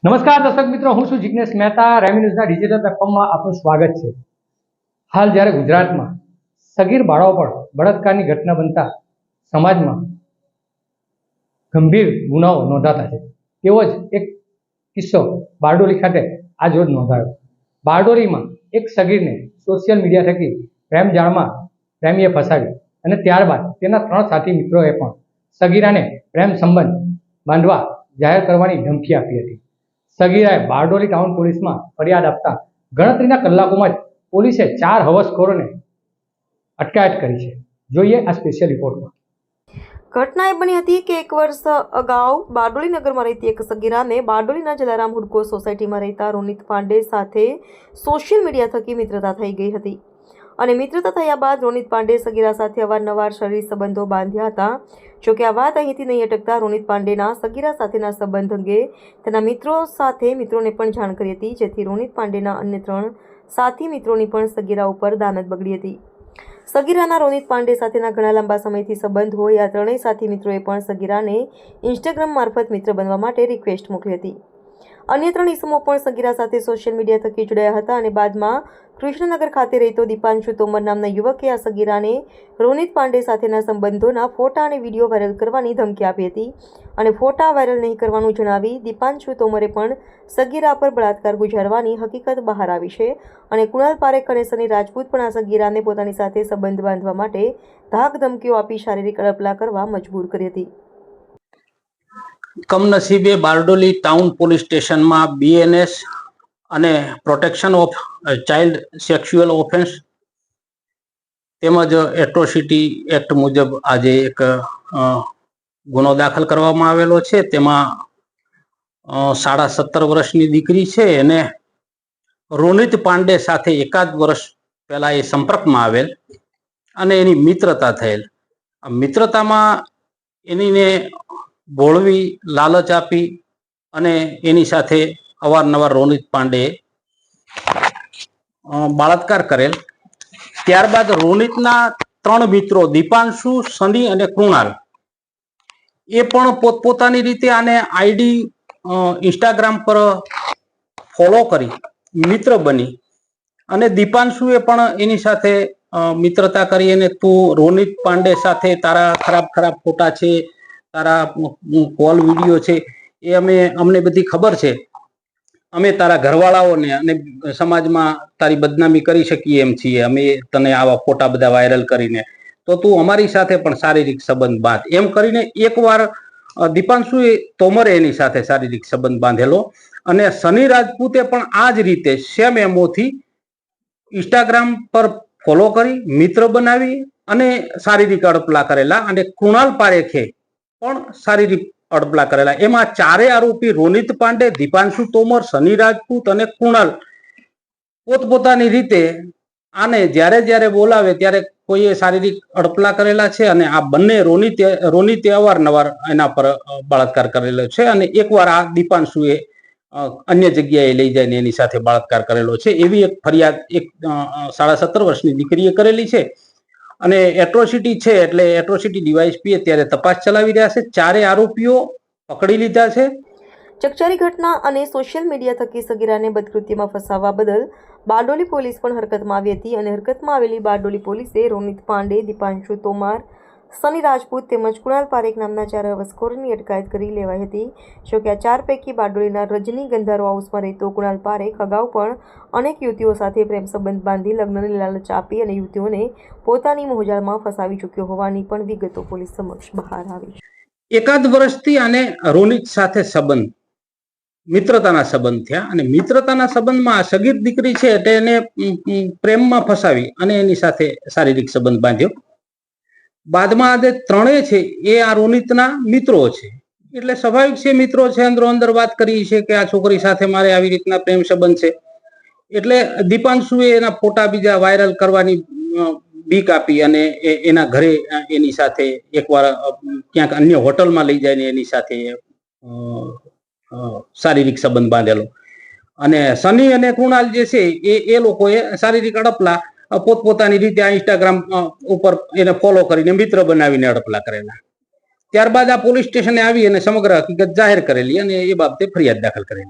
નમસ્કાર દર્શક મિત્રો, હું છું જિગ્નેશ મહેતા. રેમી ન્યૂઝના ડિજિટલ પ્લેટફોર્મમાં આપનું સ્વાગત છે. હાલ જ્યારે ગુજરાતમાં સગીર બાળાઓ પર બળાત્કારની ઘટના બનતા સમાજમાં ગંભીર ગુનાઓ નોંધાતા છે, તેવો જ એક કિસ્સો બારડોલી ખાતે આજ રોજ નોંધાયો. બારડોલીમાં એક સગીરને સોશિયલ મીડિયા થકી પ્રેમજાળમાં પ્રેમીએ ફસાવી અને ત્યારબાદ તેના 3 સાથી મિત્રોએ પણ સગીરાને પ્રેમ સંબંધ બાંધવા જાહેર કરવાની ધમકી આપી હતી. સગીરાએ બારડોલી ટાઉન પોલીસમાં ફરિયાદ આપતા ગણતરીના કલાકોમાં જ પોલીસે 4 હવસખોરોને અટકાયત કરી છે. જોઈએ આ સ્પેશિયલ રિપોર્ટમાં. ઘટના એ બની હતી કે 1 વર્ષ અગાઉ બારડોલી નગરમાં રહેતી એક સગીરાને બારડોલીના જલારામ હુડકો સોસાયટીમાં રહેતા રોનિત પાંડે સાથે સોશિયલ મીડિયા થકી મિત્રતા થઈ ગઈ હતી અને મિત્રતા થયા બાદ રોનિત પાંડે સગીરા સાથે અવારનવાર શરીર સંબંધો બાંધ્યા હતા. જોકે આ વાત અહીંથી નહીં અટકતા રોનિત પાંડેના સગીરા સાથેના સંબંધ અંગે તેના મિત્રોને પણ જાણ કરી હતી, જેથી રોનિત પાંડેના અન્ય 3 સાથી મિત્રોની પણ સગીરા ઉપર દાનત બગડી હતી. સગીરાના રોનિત પાંડે સાથેના ઘણા લાંબા સમયથી સંબંધ હોય આ 3 સાથી મિત્રોએ પણ સગીરાને ઇન્સ્ટાગ્રામ મારફત મિત્ર બનવા માટે રિક્વેસ્ટ મોકલી હતી. અન્ય 3 ઇસમો પણ સગીરા સાથે સોશિયલ મીડિયા થકી જોડાયા હતા અને બાદમાં કૃષ્ણનગર ખાતે રહેતો દીપાંશુ તોમર નામના યુવકે આ સગીરાને રોનિત પાંડે સાથેના સંબંધોના ફોટા અને વિડીયો વાયરલ કરવાની ધમકી આપી હતી અને ફોટા વાયરલ નહીં કરવાનું જણાવી દીપાંશુ તોમરે પણ સગીરા પર બળાત્કાર ગુજારવાની હકીકત બહાર આવી છે અને કુણાલ પારેખ અને સની રાજપૂત પણ આ સગીરાને પોતાની સાથે સંબંધ બાંધવા માટે ધાક ધમકીઓ આપી શારીરિક અડપલા કરવા મજબૂર કરી હતી. કમનસીબે બારડોલી ટાઉન પોલીસ સ્ટેશનમાં BNS અને protection of child sexual offence તેમજ એટ્રોસિટી એક્ટ મુજબ આજે એક ગુનો દાખલ કરવામાં આવેલો છે. તેમાં 17.5 વર્ષની દીકરી છે એને રોનિત પાંડે સાથે એકાદ વર્ષ પહેલા એ સંપર્કમાં આવેલ અને એની મિત્રતા થયેલ. આ મિત્રતામાં એનીને ભોળવી લાલચ આપી અને એની સાથે અવારનવાર રોનિત પાંડે બળાત્કાર કરેલ. ત્યારબાદ રોનિતના 3 મિત્રો દીપાંશુ, સની અને કૃણાલ એ પણ પોતપોતાની રીતે આને આઈડી ઇન્સ્ટાગ્રામ પર ફોલો કરી મિત્ર બની અને દીપાંશુએ પણ એની સાથે મિત્રતા કરી અને તું રોનિત પાંડે સાથે તારા ખરાબ ફોટા છે, તારા કોલ વિડીયો છે એ અમને બધી ખબર છે, અમે તારા ઘરવાળાઓને અને સમાજમાં તારી બદનામી કરી શકીએ એમ છીએ, અમે તને આવા ફોટા બધા વાયરલ કરીને, તો તું અમારી સાથે પણ શારીરિક સંબંધ બાંધ એમ કરીને એકવાર દીપાંશુએ તોમરે એની સાથે શારીરિક સંબંધ બાંધેલો અને સની રાજપૂતે પણ આ જ રીતે સેમ એમોથી ઇન્સ્ટાગ્રામ પર ફોલો કરી મિત્ર બનાવી અને શારીરિક અડપલા કરેલા અને કૃણાલ પારેખે પણ શારીરિક અડપલા કરેલા. એમાં 4 આરોપી રોનિત પાંડે, દીપાંશુ તોમર, સની રાજપૂત અને કૃણાલ પોતપોતાની રીતે આને જ્યારે બોલાવે ત્યારે કોઈએ શારીરિક અડપલા કરેલા છે અને આ બંને રોનિતે અવારનવાર એના પર બળાત્કાર કરેલો છે અને એકવાર આ દીપાંશુએ અન્ય જગ્યાએ લઈ જઈને એની સાથે બળાત્કાર કરેલો છે. એવી એક ફરિયાદ એક 17.5 વર્ષની દીકરીએ કરેલી છે અને એટ્રોસિટી છે એટલે એટ્રોસિટી ડીવાયએસપી અત્યારે તપાસ ચલાવી રહ્યા છે. 4 આરોપીઓ પકડી લીધા છે. ચકચારી ઘટના અને સોશિયલ મીડિયા થકી સગીરાને બદકૃત્યમાં ફસાવવા બદલ બારડોલી પોલીસ પણ હરકતમાં આવી હતી અને હરકતમાં આવેલી બારડોલી પોલીસે રોનિત પાંડે, દીપાંશુ તોમર, સની રાજપૂત તેમજ કુણાલ પારેખ નામના 4 હવસખોરોની અટકાયત કરી લેવાઈ હતી. જોકે આ 4 પૈકી બારડોલીના રજની ગંધારો હાઉસમાં રહેતો કુણાલ પારેખ અગાઉ પણ અનેક યુવતીઓ સાથે પ્રેમ સંબંધ બાંધી લગ્નની લાલચ આપી અને યુવતીઓને પોતાની મોહજાળમાં ફસાવી ચૂક્યો હોવાની પણ વિગતો પોલીસ સમક્ષ બહાર આવી. એકાદ વર્ષથી આને રોનિત સાથે સંબંધ મિત્રતાના સંબંધ થયા અને મિત્રતાના સંબંધમાં આ સગીર દીકરી છે એટલે એને પ્રેમમાં ફસાવી અને એની સાથે શારીરિક સંબંધ બાંધ્યો. બાદમાં આ 3 છે એ આ રોનિતના મિત્રો છે એટલે સ્વાભાવિક છે, મિત્રો છે, અંદર વાત કરી છે કે આ છોકરી સાથે મારે આવી રીતના પ્રેમ સંબંધ છે એટલે દીપાંશુએ એના ફોટા બીજા વાયરલ કરવાની બીક આપી અને એના ઘરે એની સાથે એકવાર ક્યાંક અન્ય હોટલમાં લઈ જઈને એની સાથે શારીરિક સંબંધ બાંધેલો અને સની અને કૃણાલ જે છે એ લોકોએ શારીરિક અડપલા પોતપોતાની રીતે આ ઇન્સ્ટાગ્રામ ઉપર એને ફોલો કરીને મિત્ર બનાવીને અડપલા કરેલા. ત્યારબાદ આ પોલીસ સ્ટેશને આવી અને સમગ્ર હકીકત જાહેર કરેલી અને એ બાબતે ફરિયાદ દાખલ કરેલી.